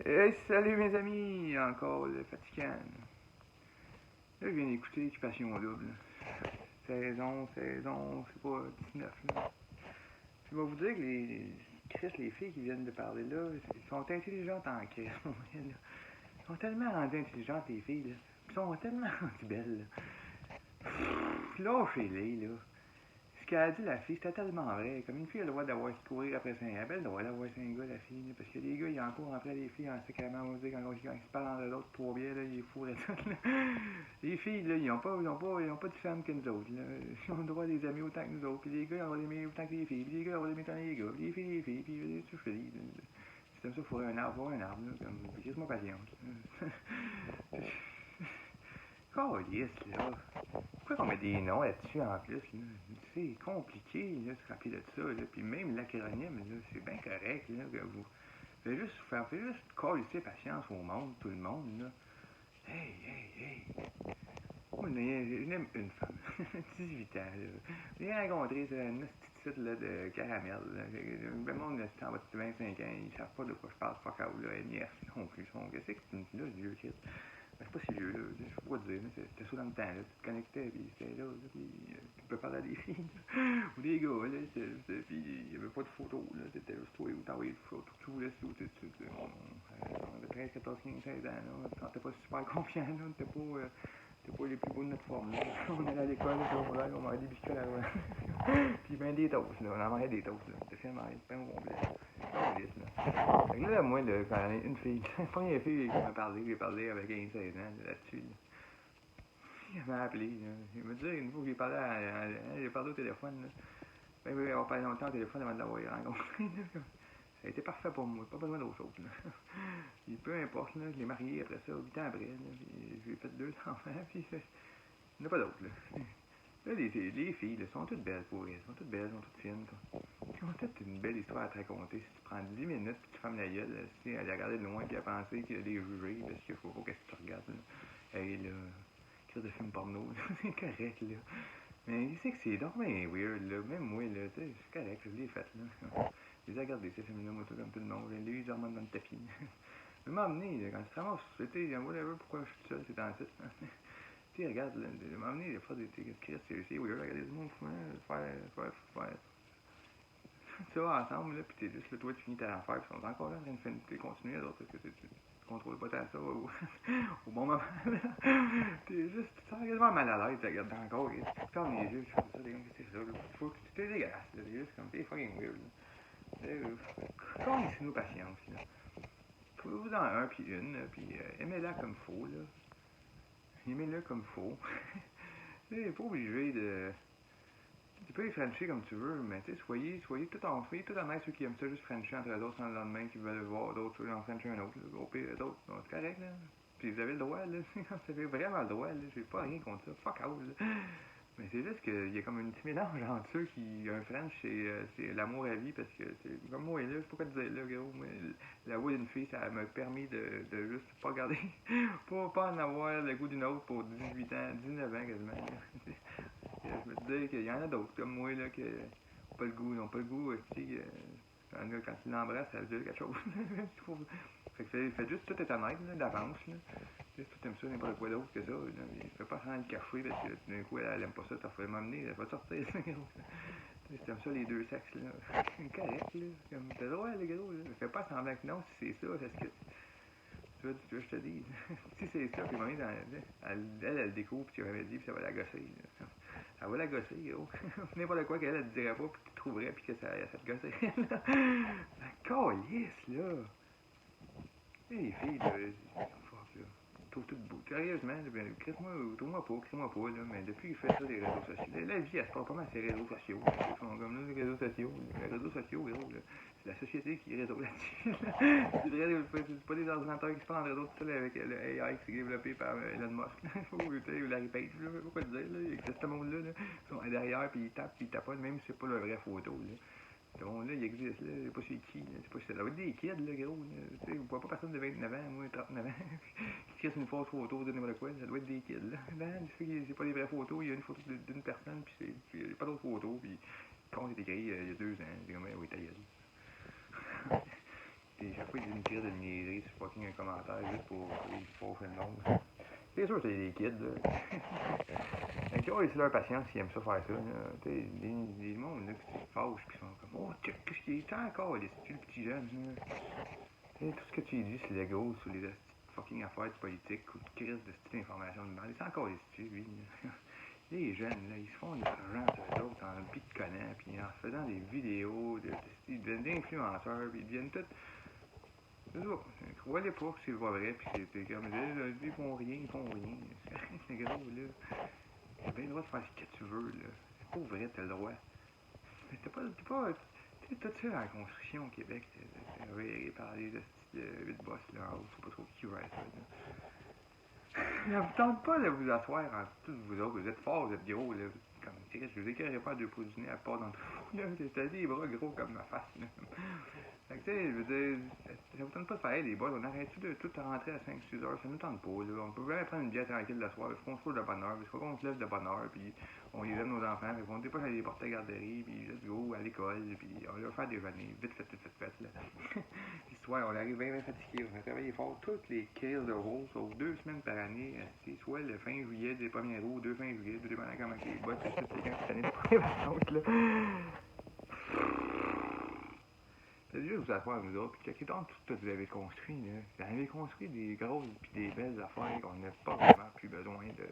Hey, salut mes amis, encore le fatigant. Là, je viens d'écouter Occupation Double. Saison, c'est pas 19 là. Je vais vous dire que les filles qui viennent de parler là, elles sont intelligentes en crise. Elles sont tellement rendues intelligentes les filles là. Elles sont tellement rendues belles là. Lâchez-les là. Ce qu'elle a dit la fille, c'était tellement vrai. Comme une fille a le droit d'avoir courir après un gars, elle a le droit d'avoir 5 gars, la fille. Là, parce que les gars, ils en courent après les filles en sacrément. On va dire, quand ils se parlent entre l'autre, 3 bières, là, ils fourraient tout. Là. Les filles, là, ils ont pas de femmes que nous autres. Là. Ils ont le droit des amis autant que nous autres. Puis les gars, ils ont le droit d'aimer autant que les filles. Puis les gars, ils ont le droit d'aimer autant les gars. Puis les filles. Puis tout je te dis. Si t'aimes ça, fourrer un arbre, là. Comme, laisse-moi patience. Calisse, là. Pourquoi on met des noms là-dessus en plus? Là? C'est compliqué là, de se rappeler de ça. Là. Puis même l'acronyme, là, c'est bien correct. Là, que vous faites juste coller patience au monde, tout le monde. Là. Hey. Moi, je n'aime une femme, 18 ans. Là. J'ai rencontré une petite site là, de caramel. Là. Le monde, là, c'est en bas de 25 ans, ils savent pas de quoi je parle, fuck out. Là. Nièce non plus. Qu'est-ce que c'est une là, vieux kid? Ben, c'est pas si vieux, là. Je sais pas dire, mais c'était ça dans le temps, là. Tu te connectais, puis c'était là, puis tu peux parler à des filles, ou des gars, là. Puis il y avait pas de photos, là. C'était juste toi, ou t'envoyais des photos, tout, là. On avait 13, 14, 15, 16 ans, là. On se sentait pas super confiant, là. On était pas les plus beaux de notre forme, là. On allait à l'école, on mangeait des biscuits à la puis ben des toasts, là. On en mangeait des toasts, là. C'était finalement des pains au complet. Fait que là, moi, là, quand une fille, la première fille qui m'a parlé, j'ai parlé avec 15-16 ans là-dessus. Là. Elle m'a appelé. Là. Il m'a dit une fois que j'ai parlé au téléphone. Là. Ben oui, on parlait longtemps au téléphone avant de l'avoir rencontré. Ça a été parfait pour moi, pas besoin d'autre chose. Là. Puis peu importe, là, je l'ai marié après ça, 8 ans après. Là, puis j'ai fait 2 enfants, puis il n'y en a pas d'autres. Là, les filles, là, sont toutes belles pour elles. Sont toutes belles, sont toutes fines. Ils ont toutes une belle histoire à te raconter. Si tu prends 10 minutes et tu fermes la gueule, si elle a regardé de loin et à penser qu'il y a des jugés, parce qu'il faut que tu regardes. Là. Hey, là, crise de film porno, c'est correct, là. Mais il sait que c'est donc bien weird, là. Même moi, là, tu sais, c'est correct, je l'ai fait, là. Je les ai regardés, ces films-là, moi, tout comme tout le monde. J'ai lu les hormones dans le tapis. Mais m'emmener, là, quand tu te ramasses, c'était, whatever, pourquoi je suis tout seul, c'est en site. Tu sais, regarde, là, m'emmener, des fois, c'est weird, regarder du monde fou, faire ça ensemble, là, pis t'es juste, là, toi, tu finis ta affaire, pis ils sont encore là en train de continuer, d'autres, parce que tu contrôles pas tant ça au bon moment, là. T'es juste, tu te sens quasiment mal à l'aise, tu regardes encore, et tu te fermes les yeux, tu fais ça, c'est ça, là, faut que tu t'es dégueulasse, là, t'es juste comme, t'es fucking weird, là. Connaissez-nous patience, là. Trouvez-vous-en un, puis une, là, puis aimez-la comme faut, là. Aimez-le comme faut. T'es pas obligé de... Tu peux les frencher comme tu veux, mais tu sais, soyez tout honnête ceux qui aiment ça juste frencher entre eux autres sans le lendemain, qui veulent voir d'autres, ceux en frencher un autre, là, au pire, d'autres, bon, c'est correct, là. Puis vous avez le droit, là, vous avez vraiment le droit, là, j'ai pas rien contre ça, fuck out, là. Mais c'est juste qu'il y a comme un petit mélange entre ceux qui, un French, c'est l'amour à vie, parce que, c'est comme moi, là, je sais pas quoi te dire, là, gros, mais la voix d'une fille, ça m'a permis de juste pas garder, pas en avoir le goût d'une autre pour 18 ans, 19 ans quasiment, là. Je veux te dire qu'il y en a d'autres comme moi là, qui n'ont pas le goût aussi. Quand tu l'embrasses, ça veut dire quelque chose. Fait que fait juste tout être honnête là, d'avance. Là. Si tu aimes ça, n'importe quoi d'autre que ça, là, fais pas sans le cacher parce que d'un coup elle aime pas ça, t'as fait m'emmener, elle va te sortir. Si t'aimes ça les deux sexes, là, c'est correct, là. Comme t'as le droit, les gros, là. Fais pas semblant que non, si c'est ça, parce que tu veux que je te dise. Si c'est ça, puis mamie, elle découvre, puis tu avais dit, puis ça va la gosser. Là. Ça va la gosser, gros. N'importe quoi qu'elle ne te dirait pas, puis tu trouverais, puis que ça te gosserait. La calisse, là. Les filles, là, fuck, là. Tout beau. Sérieusement, crée-moi pas, là, mais depuis qu'il fait ça, les réseaux sociaux, la vie, elle se passe pas mal sur les réseaux sociaux. Ils sont comme là, les réseaux sociaux, gros, là. C'est la société qui réseau là-dessus. C'est pas des ordinateurs qui se parlent entre eux autres, avec le AI qui est développé par Elon Musk, ou Larry Page, je sais pas quoi te dire, là. Il y a ce monde-là, là. Ils sont derrière, puis ils tapent, même si c'est pas leur vraie photo, là. Ce monde-là, il existe, là. Je sais pas c'est qui, là. C'est pas ça doit être des kids, là, gros, là. Tu sais, vous voyez pas personne de 29 ans, moi, 39 ans, qui crisse une fausse photo de n'importe quoi. Ça doit être des kids, là. Ben, c'est pas des vraies photos, il y a une photo d'une personne, puis il n'y a pas d'autres photos, puis quand c'est écrit il y a 2 ans, c'est comme, oui, ta gueule. Puis chaque fois, il dit une crise de niaiserie sur fucking un commentaire juste pour les faucher le monde. C'est sûr que c'est des kids, là. Fait que, oh, c'est leur patience s'ils aiment ça faire ça, là. Tu sais, des mondes, là, qui se fâchent, qui sont comme, oh, check, qu'est-ce qu'il est encore, le petit jeune, là. Tu sais, tout ce que tu dis sur l'ego, sur les fucking affaires politiques, ou de crise de cette information de mal, c'est encore des styles, lui, là. Les jeunes, là, ils se font de l'argent sur eux autres en bitcoinant, puis en faisant des vidéos, ils deviennent des influenceurs, puis ils deviennent tout. C'est ça. Croyez pas que c'est vrai, puis c'est comme, ils font rien, ils font rien. C'est gros, là. T'as bien le droit de faire ce que tu veux, là. C'est pas vrai, t'as le droit. Mais t'as pas, tu sais, tout ça en construction au Québec, c'est régé par les hosties de 8 boss, là, en haut, je sais pas trop qui va être ça, là. Ça vous tente pas de vous asseoir en tous vous autres, vous êtes forts, vous êtes gros, là. Comme, je vous écœurerai pas à 2 pouces du nez à part d'entre vous, là. T'as des bras gros comme ma face, là. Fait que, tu sais, je veux dire, ça vous tente pas de faire, les boys, on arrête-tu de tout rentrer à 5-6 heures, ça nous tente pas, là. On peut vraiment prendre une bière tranquille le soir, il faut qu'on se couche de bonne heure, il faut qu'on se lève de bonne heure, puis on les aime nos enfants, puis on dépêche à les porter à la garderie, puis let's go, à l'école, puis on leur fait déjeuner, vite fait, là. Puis ce soir, on arrive bien fatigué, on a travaillé fort toutes les 15 euros, sauf 2 semaines par année, soit le fin juillet des 1er août, 2 fin juillet, tout dépendant comment les boss, c'est tout, c'est quand cette année de première vacances, là. C'est juste vous asseoir nous autres, puis checker donc tout ce que vous avez construit, là. Vous avez construit des grosses puis des belles affaires qu'on n'a pas vraiment plus besoin de.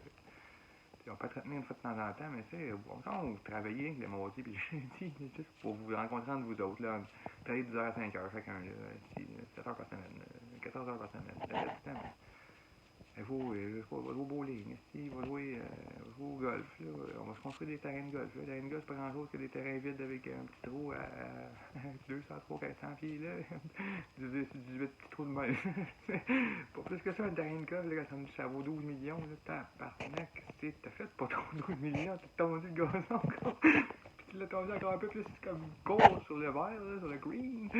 On peut entretenir une fois de temps en temps, mais tu sais, quand vous travaillez avec le mardi puis le jeudi, juste pour vous rencontrer entre vous autres, là, travailler 10 heures à 5 heures chacun, là, 7 heures par semaine, 14 heures par semaine, le reste du temps. Je sais pas, va jouer au bowling, va jouer au golf, là. On va se construire des terrains de golf, là. Les terrains de golf, c'est pas grand chose que des terrains vides avec un petit trou à 200, 300, 400 pieds, là. 18 petits trous de mal. Pas plus que ça, un terrain de golf, là, ça vaut 12 millions, là. Tabarnak, t'as fait pas trop 12 millions, t'as tondu le gazon encore. Puis tu l'as tondu encore un peu plus comme court sur le vert, là, sur le green.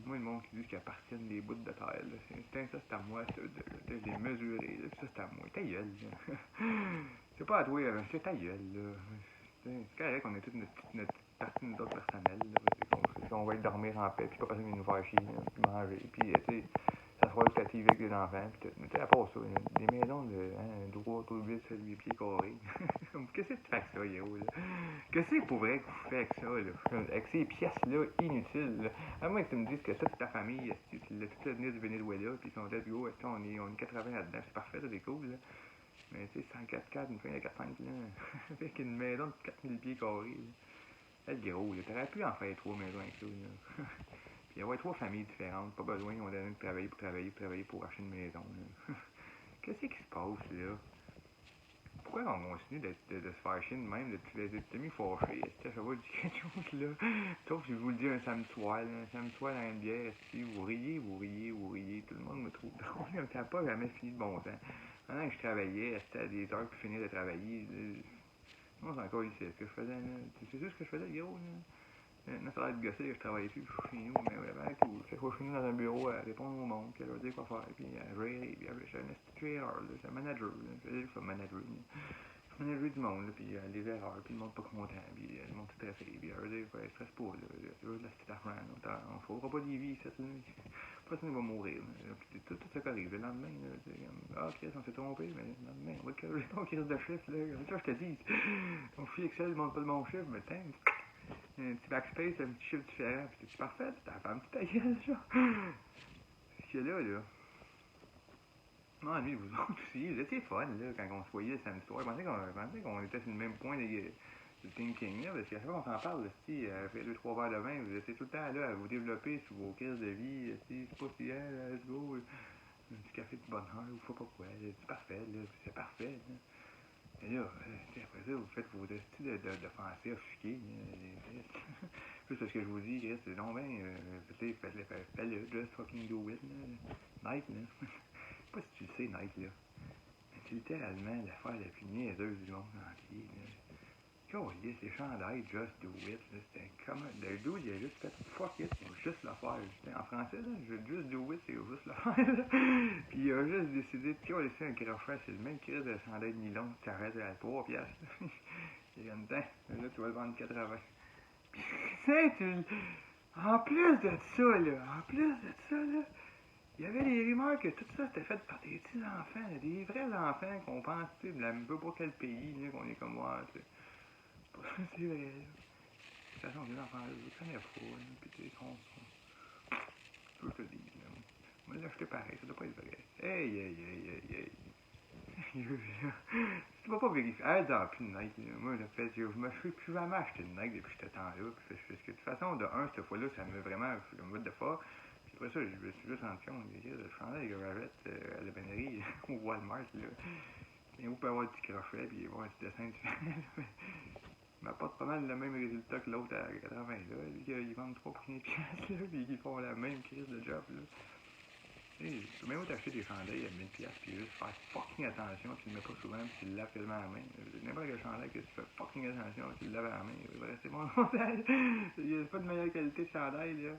Moi, le monde qui dit qu'ils appartiennent des bouts de terre, là. Ça, c'est à moi, ça. Je l'ai mesuré, là. Puis ça, c'est à moi. Ta gueule, là. C'est pas à toi, c'est ta gueule, là. C'est correct qu'on a toute notre partie de nous autres personnelle, là. On va aller dormir en paix, puis pas personne qui nous faire chier, là, puis manger. Puis, tu sais, s'asseoir le petit avec les enfants, puis tout. Mais tu sais, à part ça, des maisons de 3, 8, 8 pieds carrés. Qu'est-ce que tu fais avec ça, Yéro, là? Qu'est-ce que c'est pour vrai que vous faites avec ça, là? Avec ces pièces-là inutiles, là? À moins que tu me dises que toute ta famille, tu l'as tout venir du Venezuela, puis ils sont là, puis oh, on est 80 là-dedans, c'est parfait, ça, c'est cool, là. Mais tu sais, 104 une fin de 4-5, là, avec une maison de 4000 pieds carrés, là. C'est gros, là. T'aurais pu en faire 3 maisons avec ça, là. Puis il y avoir 3 familles différentes, pas besoin, on a donné de travailler pour acheter une maison, là. Qu'est-ce qui se passe, là? Pourquoi on continue de se faire chier de même, de te mis fâché? Ça va dire quelque chose, là. Sauf si je vous le dis un samedi soir, là, un samedi soir dans une bière, si vous riez, tout le monde me trouve drôle, ça n'a pas jamais fini de bon temps. Pendant que je travaillais, c'était à des heures pour finir de travailler, moi, c'est encore ici, ce que je faisais, là. C'est sûr ce que je faisais, gros, là. Maintenant, ça a l'air de gosser que je travaillais plus chez nous, mais vraiment cool. Je suis chez nous dans un bureau à répondre au monde, puis à leur dire quoi faire, puis à gérer, puis je suis un instituteur, là, je suis un manager, là. Je veux dire, je suis un manager, là. Je suis manager du monde, là, puis les erreurs, puis le monde pas content, puis le monde stressé, puis je veux dire, je stresse pas, là. C'est juste de la petite argent, là. On fera pas des vies, ça, là. Personne va mourir, là. Puis tout ça qui arrive, le lendemain, là, c'est comme, ah, Chris, on s'est trompé, mais le lendemain, on va te corriger ton Chris de chiffre, là. C'est ça, je te dis. Ton fichier Excel ne montre pas le bon chiffre, mais tiens, un petit backspace, un petit chiffre différent, puis c'est parfait, t'as fait un petit gueule, genre. Parce que là, non, lui, vous autres aussi, vous étiez fun, là, quand on se voyait le samedi soir. Je pensais qu'on était sur le même point de thinking, là, parce qu'à chaque fois qu'on s'en parle, si, après 2-3 verres de vin, vous étiez tout le temps là à vous développer sur vos crises de vie, si c'est pas si, let's go, un petit café de bonne heure, ou je sais pas quoi, c'est parfait, là, c'est parfait, là. Et là, après ça, vous faites vos estis de français offusqués. Juste parce que je vous dis, Chris, c'est non ben, faites-le, just fucking do it, là. Night, là. Je sais pas si tu le sais, Night, là. Mais c'est littéralement l'affaire la plus niaiseuse du monde entier, là. Calice, les chandails Just Do It, là, c'était comme... Le dude, il a juste fait fuck it, il va juste le faire. En français, là, Just Do It, c'est juste le faire, là. Puis il a juste décidé de laisser un crochet, c'est le même crise de chandail de nylon que tu arrêtes à 3 piastres. Il y a une temps, là, tu vas le vendre 80. Puis, tu sais, En plus de ça, là, il y avait des rumeurs que tout ça c'était fait par des petits enfants, des vrais enfants qu'on pense, tu sais, de la peu pas quel pays, là, qu'on est comme moi, tu sais. C'est vrai, là. De toute façon, ces enfants-là, je les connais pas, là, pis tu sais, je te dis, là. Moi, là, j'étais pareil, ça doit pas être vrai. Hey. Tu vas pas vérifier. Ah, dans plus de Nike. Moi, je me suis plus jamais acheté de Nike depuis ce temps-là. Parce que de toute façon, de un, cette fois-là, ça m'a vraiment fait le mode de fort. Puis après ça, je me suis juste rendu compte que le chandail que j'achète à la bannerie au Walmart, là. Et où peut avoir un petit crochet, puis avoir un petit dessin différent. Il m'apporte pas mal le même résultat que l'autre à 80 là. Lui, ils vendent 3 premiers pièces, là, puis ils font la même crise de job, là. Tu sais, tu peux même t'acheter des chandails à 1000 pièces puis juste faire fucking attention, tu le mets pas souvent puis tu le laves quasiment à la main. N'importe quel chandail que tu fais fucking attention, tu le laves à la main, il va rester bon chandail. Il n'y a pas de meilleure qualité de chandail, là.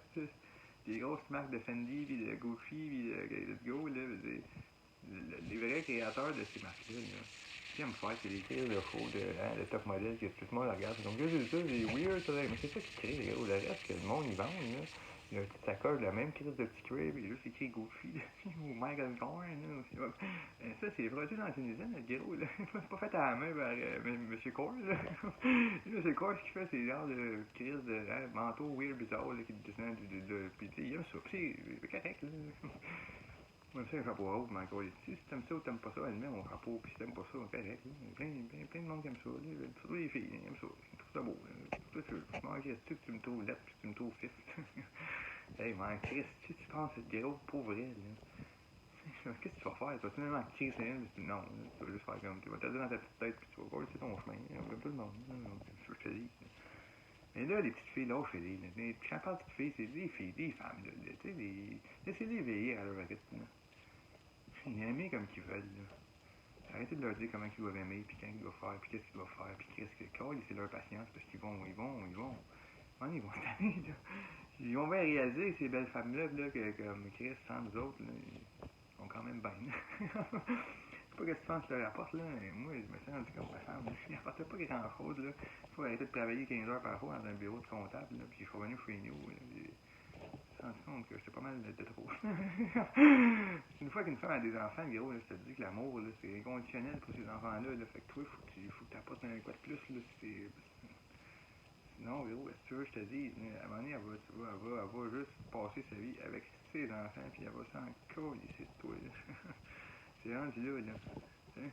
Des grosses marques de Fendi, puis de Gucci, puis de Let's Go, là. Les vrais créateurs de ces marques-là, là. Ce qu'ils aiment faire, c'est des crises de faux, de top modèle que tout le monde regarde. Donc là, c'est ça, c'est weird, ça. Mais c'est ça qui crée, les gars. Le reste, que le monde, ils vendent, là. Il y a un petit sacoche de la même crise de petit crib, il est juste écrit Gucci ou Michael Kors. Ça, c'est produit dans une usine, le gros. Là. C'est pas fait à la main par M. Kors. M. Kors, ce qu'il fait, c'est genre de crise de manteau weird, bizarre, là, qui descend puis tu sais, il aime ça. C'est correct, là. Moi, c'est un chapeau rose, mais encore, si t'aimes ça ou t'aimes pas ça, elle met mon chapeau, puis si t'aimes pas ça, correct. Plein de monde qui aime ça. Là. Surtout les filles, ils aiment ça. Ils trouvent ça beau. Toi, tu manquerais que tu me trouves lettre, puis tu me trouves fif. Hey, man, Chris, si tu penses être gros pour vrai, là, qu'est-ce que tu vas faire? Tu vas finalement crisser une, non, tu vas juste faire comme, tu vas te dire dans ta petite tête, puis tu vas voir, c'est ton chemin, comme tout le monde, c'est ce que je te dis. Mais là, les petites filles, là, quand je parle de petites filles, c'est des filles, des femmes, là, tu sais, laissez-les veiller à leur rythme, là. Ils aiment comme qu'ils veulent, là. Arrêtez de leur dire comment ils doivent aimer, puis quand ils doivent faire, puis qu'est-ce qu'ils doivent faire, puis qu'est-ce que, c'est leur patience, parce qu'ils vont, ils vont se tanner, là. Ils vont bien réaliser, ces belles femmes-là, là, que comme Chris, sans nous autres, là, ils sont quand même bien. Je sais pas ce que tu penses que leur apporte, là. Moi, je me suis rendu comme ma femme. Il n'apportait pas grand-chose, là. Il faut arrêter de travailler 15 heures par jour dans un bureau de comptable, là, puis il faut venir chez nous, là. Je me suis rendu compte que j'étais pas mal de trop. Une fois qu'une femme a des enfants, gros, là, je te dis que l'amour, là, c'est inconditionnel pour ces enfants-là, là. Fait que toi, il faut que tu apportes un quoi de plus, là. Non, gros, si tu veux, je te dis, à un moment donné, elle va juste passer sa vie avec ses enfants, puis elle va s'en coller ici de toi, là. C'est rendu là, là. T'sais?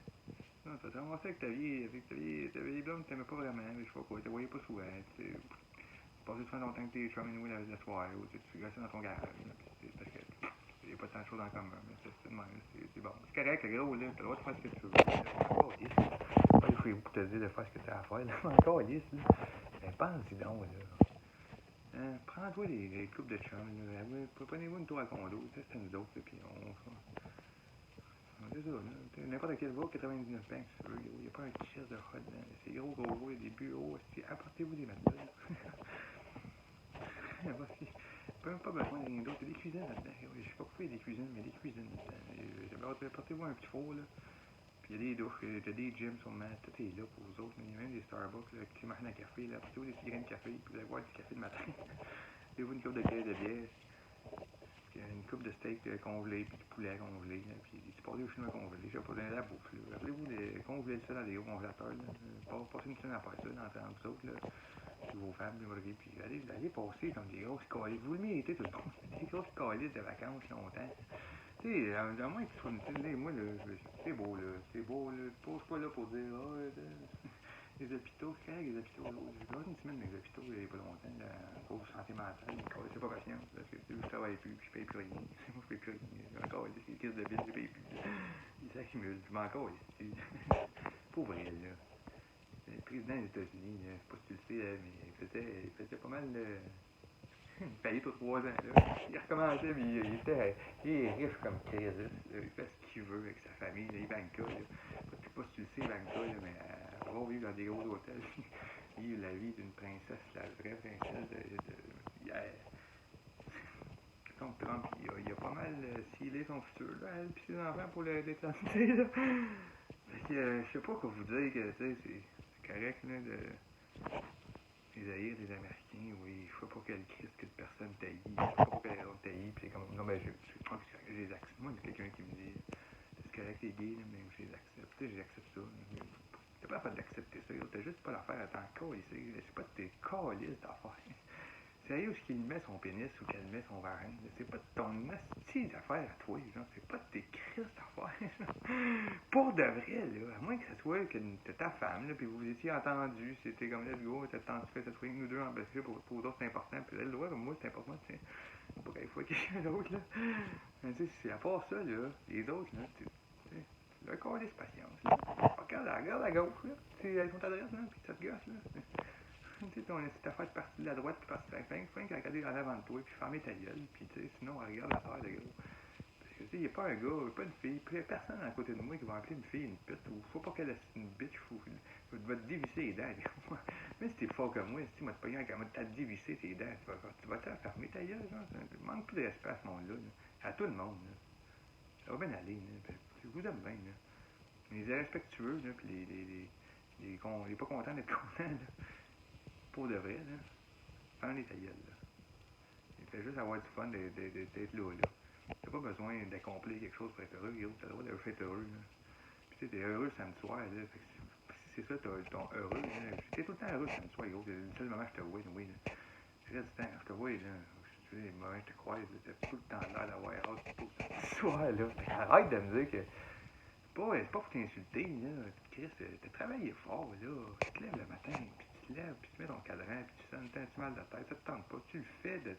Non, t'as commencé avec ta vieille blonde que t'aimais pas vraiment, mais je sais pas quoi, tu voyais pas souvent, tu sais. Tu passais souvent longtemps que tes chums et nous la soirée, ou tu gossais dans ton garage, là, pis parce que il n'y a pas tant de choses en commun, mais c'est de même, c'est bon. C'est correct, le gros, là, t'as le droit de faire ce que tu veux. Encore lisse. Pas chez vous pour te dire de faire ce que t'as à faire, là. Encore lisse, là. Mais pense-y donc, là. Prends-toi des coupes de chum, là. Prenez-vous une tour à condo, c'est nous autres, puis c'est ça, là. N'importe quel va, 99 banks, si tu veux, il n'y a pas un chest de hot dedans. C'est gros, il y a des bureaux, apportez-vous des matelas, pas besoin de rien d'autre. Il y a des cuisines là-dedans. Je sais pas pourquoi il y a des cuisines, mais il y a des cuisines là-dedans. Apportez-vous un petit four, là. Puis il y a des douches, il y a des gyms sûrement. Tout est là pour vous autres. Il y a même des Starbucks, là, qui machines à café, là. Apportez-vous des petits grains de café, puis vous allez boire du café le matin. Apportez-vous une coupe de caisse de bière. Une coupe de steak congelé, puis du poulet congelé, là, puis du pâté au chinois congelé. Je sais pas, donner la bouffe, là. Rappelez-vous de congeler ça dans des gros congélateurs, là. Passez une semaine à faire ça dans vous autres, là. Puis vos femmes, puis allez passer comme des grosses calices. Vous le méritez tout le monde. Des grosses calices de vacances longtemps. Tu sais, à moins que tu sois une. Moi, là, c'est beau, là. C'est beau, là. Pose pas là pour dire, les hôpitaux, c'est correct, les hôpitaux. J'ai passé une semaine dans les hôpitaux il n'y a pas longtemps, là, pour santé mentale. C'est pas patience, parce que je travaille plus, puis je paye plus rien. Moi, je paye plus rien. Encore, les crises de bille, je paye plus. Ils s'accumulent. Je m'en encore ici. Pour vrai, là. Le président des États-Unis, je sais pas si tu le sais, mais il faisait pas mal de. Il payait pour 3 ans. Là. Il recommençait, puis il est riche comme Crésus. Il fait ce qu'il veut avec sa famille. Là, Ivanka, là. Je sais pas si tu le sais, Ivanka, là, mais elle va vivre dans des gros hôtels. Vivre la vie d'une princesse, la vraie princesse contre Trump, il a pas mal scellé son futur, là, elle et ses enfants pour l'éternité. Là. Fait que, je sais pas quoi vous dire, que c'est correct, là, de les haïrs des Américains, oui, je sais pas quelle crise que personne t'haït, je sais pas pour quelle raison t'haït, puis c'est comme, non, ben, je les accepte. Moi, il y a quelqu'un qui me dit, c'est correct, t'es gay, là, mais je les accepte. Tu sais, j'accepte ça. T'as pas la fait d'accepter ça, t'as juste pas l'affaire à t'en coller, c'est pas de tes calices d'affaires. Sérieux, ce qu'il met son pénis ou qu'elle met son varin, c'est pas de ton hostie d'affaire à toi, genre, c'est pas de tes crises d'affaires. Pour de vrai, là, à moins que ça soit que t'es ta femme, là, puis vous étiez entendu, c'était comme let's go, t'as tant fait cette fois que nous deux en blessure, pour d'autres c'est important, puis elle, ouais, comme moi c'est important, tu sais, pour qu'il faut quelqu'un d'autre, là. Mais tu sais, c'est à part ça, là, les autres, là, tu sais, le corps des patience, là. Regarde à gauche, là, c'est elles sont adresses, là, puis ça te gosse, là. Tu sais, ton affaire de partie de la droite puis partie de la fin, faut qu'à regarder en avant de toi puis fermer ta gueule, puis tu sais, sinon regarde l'affaire de gros. Parce que tu sais, il n'y a pas un gars, pas une fille, puis personne à côté de moi qui va appeler une fille une pute, ou faut pas qu'elle est une bitch, va te dévisser les dents, gros. Mais si t'es fort comme moi, si tu m'as te pogné avec t'as dévissé tes dents, tu vas te fermer ta gueule, genre, manque plus de respect à ce monde-là, là. À tout le monde, là. Ça va bien aller, là. Je vous aime bien, là. Les irrespectueux, là, puis les pas contents d'être contents, là. Pour de vrai, là. Ferme ta gueule, là. Il fait juste avoir du fun d'être là, là. T'as pas besoin d'accomplir quelque chose pour être heureux, gros. T'as le droit d'être heureux, là. Puis tu sais, t'es heureux le samedi soir, là. Fait que si c'est ça, ton heureux, là. T'es tout le temps heureux le samedi soir, gros. C'est le seul moment que je te vois, oui, là. Le reste du temps, je te vois, là. Tu sais, les moments que je te croise, là. T'as tout le temps l'air d'avoir hâte pour le samedi soir, là. Arrête de me dire que c'est pas pour t'insulter, là. Chris, t'as travaillé fort, là. Tu te lèves le matin, puis tu te lèves, puis tu mets ton cadran, puis tu sonnes, t'as un petit mal de tête, ça te tente pas. Tu le fais de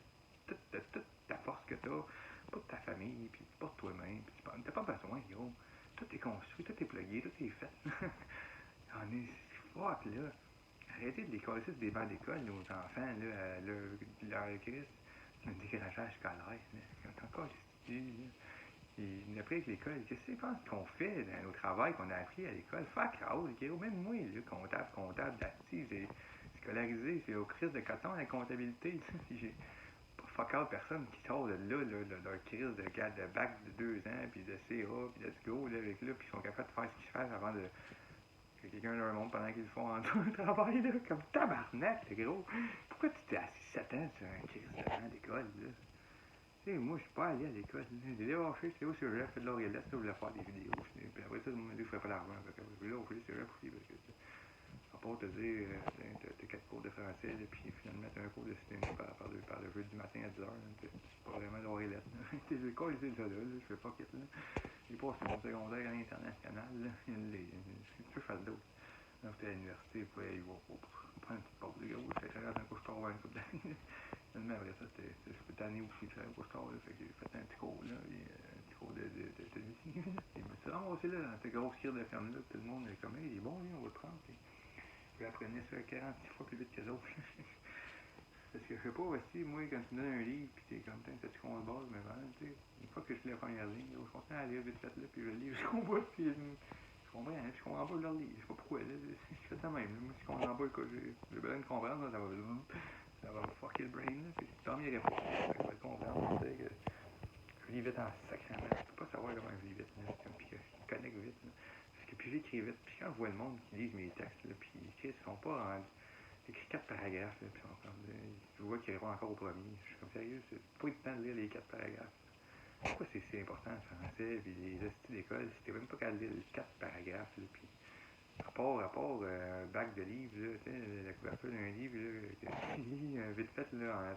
toute ta force que t'as, pas de ta famille, puis pas de toi-même, puis t'as pas besoin, gros. Tout est construit, tout est plugué, tout est fait. On est fuck, là. Arrêtez de les coller des bancs d'école, nos enfants, là, leur Chris, un décrochage scolaire, là. Quand encore, et après, avec l'école, qu'est-ce que tu penses qu'on fait dans nos travail qu'on a appris à l'école? Fuck all, gros. Même moi, là, comptable, d'actif, j'ai scolarisé, c'est au crise de coton la comptabilité. J'ai pas fuck all personne qui sort de là, leur crise de bac de 2 ans, puis de CA, puis let's go, là, avec là, puis ils sont capables de faire ce qu'ils font avant que quelqu'un leur montre pendant qu'ils le font en travail, là, comme tabarnak, le gros. Pourquoi tu t'es assis 7 ans sur un crise de banc d'école, là? Tu sais, moi, je suis pas allé à l'école. J'ai lâché, c'est au cégep, fait de l'orélette, je voulais faire des vidéos. Puis après ça, je me dit que je ferais pas l'argent. Je voulais lâcher le cégep aussi, parce que, à part te dire, t'as 4 cours de français, là, puis finalement, t'as un cours de cinéma par le jeu du matin à 10h. C'est pas vraiment l'orélette. C'est le cas, c'est ça, là, je fais pas quitte, là. J'ai passé mon secondaire à l'international, là. Tu peux faire d'autres. Quand j'étais à l'université, je pouvais y voir pour prendre une petite pause de gros. J'étais très un couche-tard une couple d'années. Finalement, après ça, c'était année aussi que j'avais un couche-tard. Fait que j'ai fait un petit cours, là, et, un petit cours de vie. Et je me suis ramassé là, dans cette grosse cire de ferme-là. Tout le monde est comme, hey, il est bon, lui, on va le prendre. Puis, je l'apprenais ça 46 fois plus vite que les autres. Parce que je sais pas aussi, moi, quand tu me donnes un livre, puis t'es comme, t'as-tu qu'on se base, mais vraiment, tu sais, une fois que je lis la première ligne, je continue à lire vite fait, là, puis je lis jusqu'au bout, puis je comprends, hein, je comprends pas leur livre, je sais pas pourquoi, là, je fais ça même, là, moi, si je comprends pas, quoi, j'ai besoin de comprendre, là, ça va me fucker le brain, là, puis tant mieux pas, je vais le comprendre, tu sais, que je lis vite en sacrament, je peux pas savoir comment je lis vite, là, puis que je connecte vite, là, parce que puis j'écris vite, puis quand je vois le monde qui lise mes textes, là, puis ils sont pas rendus. J'écris 4 paragraphes, là, puis je vois qu'il répond encore au premier. Je suis comme sérieux, c'est pas le temps de lire les 4 paragraphes. Pourquoi c'est important le français, puis les astuces d'école, si t'es même pas qu'à lire les 4 paragraphes, là, puis à part un bac de livres, là, tu sais, la couverture d'un livre, là, que tu lis vite fait, là,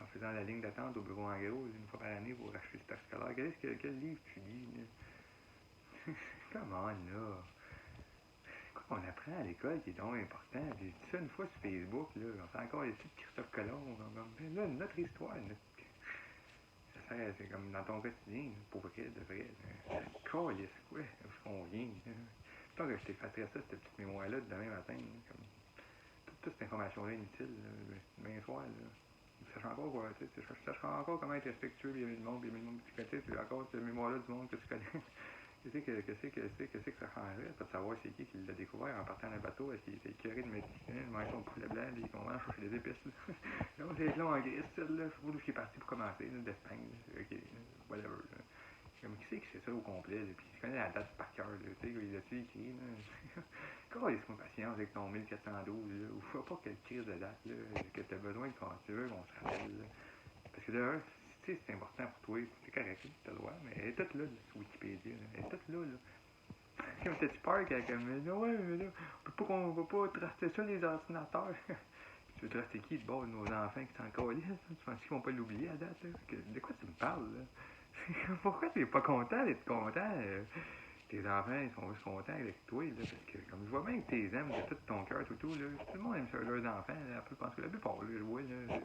en faisant la ligne d'attente au bureau en gros, une fois par année pour acheter ce stock scolaire. Quel livre tu lis, là? Come on, là. Quoi qu'on apprend à l'école qui est donc important. J'ai dit ça une fois sur Facebook, là. On fait encore les trucs de Christophe Colomb. Ben là, notre histoire, ça sert, c'est comme dans ton quotidien, pour vrai, de vrai. Calisse, quoi, où est-ce qu'on vient? Tant que je t'effacerais ça, cette petite mémoire-là, de demain matin, là, comme toute cette information-là inutile, là, demain soir, là. Sachant encore quoi, tu sais, sachant encore comment être respectueux, bien aimer le monde, bien aimer le monde que tu connais, c'est encore cette mémoire-là du monde que tu connais. Qu'est-ce que ça changerait? Pas de savoir c'est qui l'a découvert en partant d'un bateau, est-ce qu'il était écœuré de mettre de manger son poulet blanc, puis qu'on mange chercher des épices. Donc c'est long en Grèce, là, je sais pas d'où il est parti pour commencer, d'Espagne, ok, whatever. Là. Comme qui c'est ça au complet, là, puis il connaît la date par cœur, là, tu sais, il a-tu écrit, là. Comment laisse-moi patience avec ton 1412, là, ou faut pas quelle crise de date, là, que t'as besoin quand tu veux qu'on se rappelle, là. Parce que d'ailleurs, tu sais, c'est important pour toi, c'est correct, t'as le droit, mais elle est toute là, sur Wikipédia, là. Elle est toute là, là. Comme t'as-tu peur qu'elle comme, ouais, mais là, on peut pas traster ça, les ordinateurs. Tu veux traster qui de bord de nos enfants qui sont encore là? Tu penses qu'ils vont pas l'oublier à date, là? De quoi tu me parles, là? Pourquoi t'es pas content d'être content? Tes enfants, ils sont juste contents avec toi, là, parce que, comme je vois bien que t'es aimes de tout ton cœur, tout, là, tout le monde aime ça, leurs enfants, là, je pense que la plupart, là, je vois, là,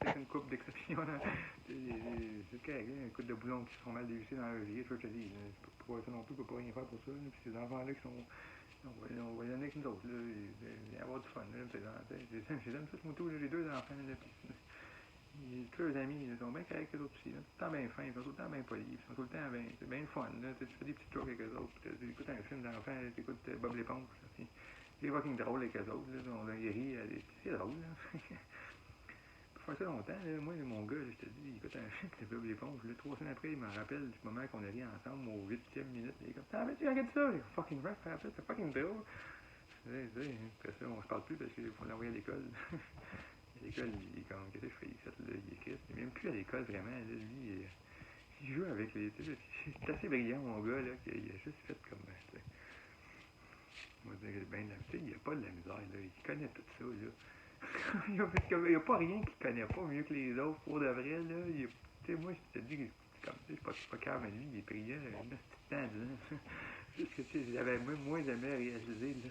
peut-être une couple d'exceptions, là, c'est correct, une couple de boulons qui sont mal dévissés dans leur vie, je te dis, je peux pas ça non plus, je peux pas rien faire pour ça, là, puis ces enfants-là qui sont, on va y aller avec nous autres, là, il va y avoir du fun, là, j'aime ça, tout, là, j'ai 2 enfants, là, puis tous leurs amis, ils sont bien corrects les autres aussi, là, tout le temps bien fins, ils sont tout le temps bien polis, ils sont tout le temps bien, c'est bien fun, là, tu fais des petits trucs avec eux autres, tu écoutes un film d'enfant, tu écoutes Bob l'éponge, c'est fucking drôle avec eux autres, là, on rit, c'est drôle, là. Pour faire ça longtemps, là, moi, mon gars, là, je te dis, il écoute un film de Bob l'éponge, là, 3 semaines après, il m'en rappelle du moment qu'on a ri ensemble au 8e minute, il est comme, ah, mais tu regardes ça, j'ai fucking vrai, c'est fucking drôle. Après ça, on se parle plus parce qu'il faut l'envoyer à l'école. À l'école, il est comme, qu'est-ce que je fais ici, là, il est triste. Il est même plus à l'école vraiment, là, lui, il joue avec les, tu sais, c'est assez brillant, mon gars, là, qu'il a juste fait comme, tu sais, on va dire, ben, tu sais, il a pas de la misère, là, il connaît tout ça, là. Il y a pas rien qu'il connaît pas mieux que les autres, pour de vrai, là, tu sais, moi, je te dis, comme, tu sais, c'est pas calme, mais lui, il est brillant, un petit temps, là. Juste que, tu sais, j'avais même moins jamais réalisé, là.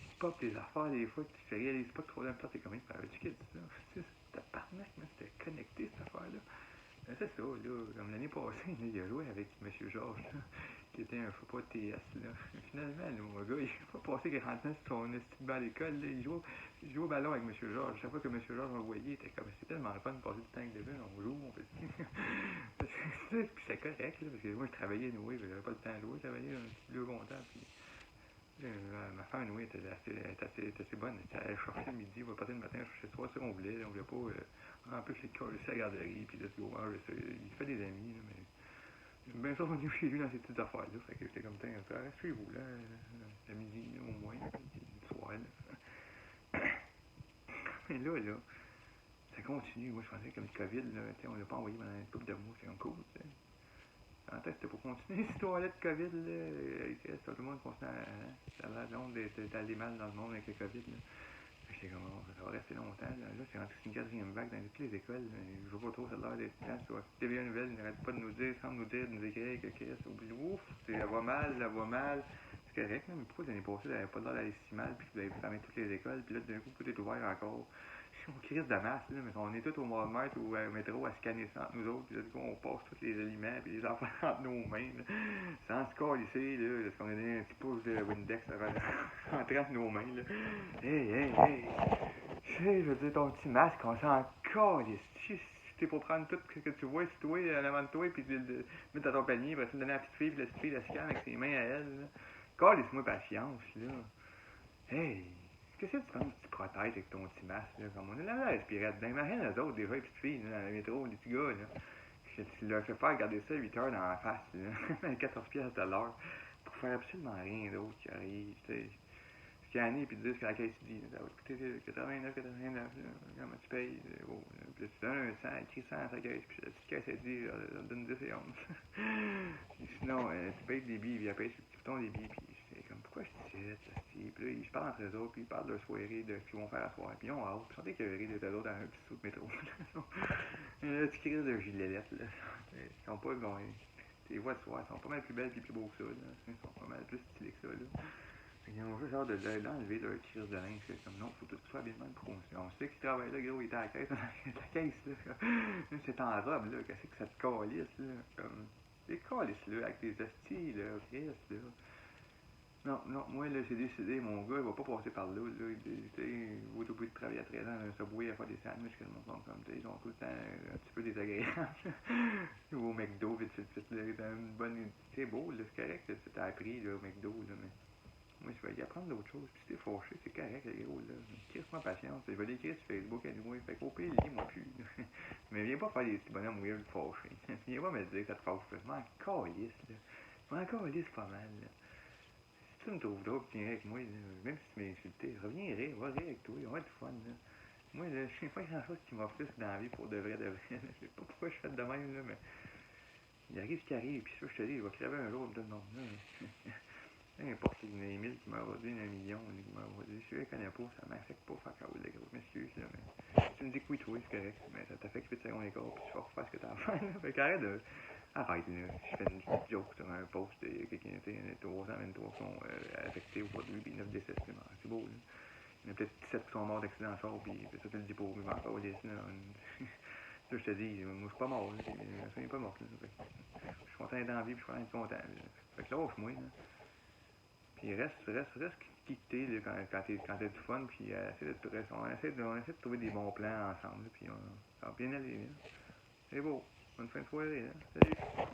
Il pop des affaires des fois que tu réalises pas trop longtemps, t'es comme, tu quittes ça. C'est tabarnak, mais c'était connecté cette affaire-là. C'est ça, là, comme l'année passée, là, il a joué avec M. Georges, là, qui était un faux pas TS, là. Finalement, là, mon gars, il n'a pas passé grand temps sur son estime à l'école, là, il joue au ballon avec M. Georges. Chaque fois que M. Georges m'envoyait, il était comme, c'est tellement le fun de passer du temps avec Devin, on joue, on fait puis c'est correct, là, parce que moi, je travaillais, oui, j'avais pas le temps de jouer, je travaillais un petit peu longtemps, puis ma femme, oui, était assez bonne. Elle cherchait le midi, on va passer le matin, chercher le soir, ça qu'on voulait. On voulait pas. En plus, il collait à la garderie, puis let's go. Il fait des amis, là, mais. J'aime bien ça venir chez lui dans ces petites affaires-là. Fait que j'étais comme, tiens, reste chez vous, là, le midi, là, au moins, puis le soir, là. Mais là, ça continue. Moi, je pensais que comme le COVID, là, on l'a pas envoyé pendant une couple de mois, c'est un cool, tu sais. En fait, c'était pour continuer cette histoire-là de COVID, là. Tout le monde continue à l'air long d'aller mal dans le monde avec le COVID, là. J'étais comme, ça va rester longtemps, là c'est rentré une 4e vague dans toutes les écoles, là. Je vois pas trop, ça a l'air d'être temps, soit TVA Nouvelle, n'arrête pas de nous dire, sans nous dire, de nous écrire que ouf, elle va mal. C'est correct, là, mais pourquoi l'année passée, elle n'avait pas l'air d'aller si mal, puis vous avez fermé toutes les écoles, puis là, d'un coup, tout est ouvert encore. On crise de masse, là, mais on est tous au Walmart ou au métro à scanner ça entre nous autres, puis là, du coup, on passe tous les aliments puis les affaires entre nos mains, là, sans se coller, là, parce qu'on a donné un petit pouce de Windex entre nos mains, là. Hey, tu sais, je veux dire, ton petit masque, on s'en colle, si t'es pour prendre tout ce que tu vois sur toi, en avant de toi, puis le mettre dans ton panier, puis le donner à la petite fille, puis la petite fille la scanne avec ses mains à elle, là. Calisse-moi patience, là. Hey! Qu'est-ce que tu penses que tu protèges avec ton petit masque, là? Comme on a la respirer dedans. Imagine les autres, déjà, les petites filles, là, dans le métro, les petits gars, là. Que tu leur fais faire garder ça 8 heures dans la face, là. 14 pièces de l'heure. Pour faire absolument rien d'autre qui arrive, tu sais. Scanner, puis te dire ce que la caisse dit. Ça va te coûter 89, là. Comment tu payes? Oh, là. Puis là, tu donnes un 100, écrit 100 à sa caisse, puis la petite caisse, elle dit, donne 10 et 11. Puis sinon, tu payes des billes, puis elle paye sur le bouton des billes, puis c'est comme, pourquoi je dis ça, puis là, ils se parlent entre eux autres, puis ils parlent de leur soirée, de ce qu'ils vont faire à soir, puis ils ont hâte, puis ils sont écœurés d'eux autres dans un petit saut de métro. Là, tu crises de gilets, là. Ils sont pas, bon, tes voix de soir, ils sont pas mal plus belles et plus beaux que ça, là. Ils sont pas mal plus stylés que ça, là. Ils ont juste hâte d'enlever leur crise de linge, comme non, faut tout soit bien même pour on sait qu'il travaille là, gros, il était à la caisse, la caisse, là. C'est en robe, là, qu'est-ce que ça te calisse, là, comme. C'est calisse, là, avec tes hosties, là, Chris, là. Non, moi, là, j'ai décidé, mon gars, il va pas passer par là, il va être obligé de travailler à 13 ans dans un subway à faire des sandwichs, que le monde sont comme, ils sont tout le temps un petit peu désagréables. Ou au McDo, vite, là, dans une bonne, c'est beau, là, c'est correct, c'est appris, là, au McDo, là, mais Moi, je vais y apprendre d'autres choses. Puis si t'es fâché, c'est correct, les gros, là. Crisse-moi patience. Je vais l'écrire sur Facebook à nous. Fait qu'au pire, lis-moi plus. Mais viens pas faire des petits bonhommes weird fâchés. Viens pas me dire que ça te fâche. Je m'en calisse, là. Je m'en calisse pas mal, là. Si tu me trouves drôle, tu viens avec moi, là. Même si tu m'as insulté, reviendrai, va rire avec toi. On va être fun, là. Moi, là, je sais pas grand chose qui m'offre dans la vie pour de vrai, de vrai. Je sais pas pourquoi je fais de même, là, mais il arrive ce qui arrive, puis ça, je te dis, il va crever un jour, tout le monde, là. Peu importe, il y en a Emile qui m'a rodé 1 million, qui m'a rodé. Si je ne connais pas, ça m'affecte pas, fuck out, les gros. Je m'excuse, là, mais si tu me dis que oui, toi, c'est correct, mais ça t'affecte 8 secondes et quart, puis tu vas refaire ce que t'as à faire, là. Fait qu'arrête de. Arrête, là. Je fais une petite joke sur un post, il y a quelqu'un, tu sais, 323 qui sont affectés aujourd'hui, puis 9 décès supplémentaires. C'est beau, là. Il y en a peut-être 17 qui sont morts d'accident en char, puis ça, tu le dis pour lui, mais encore, là. Ça, je te dis, moi, je suis pas mort, là. Je suis pas mort, là. Je suis content d'être en vie, puis je suis content d'être content, là. Fait que lâche-moi, là. Puis reste quitté là, quand t'as du fun, puis on essaie de trouver des bons plans ensemble, là, puis ça va bien aller. Là. C'est beau. Bonne fin de soirée. Là. Salut.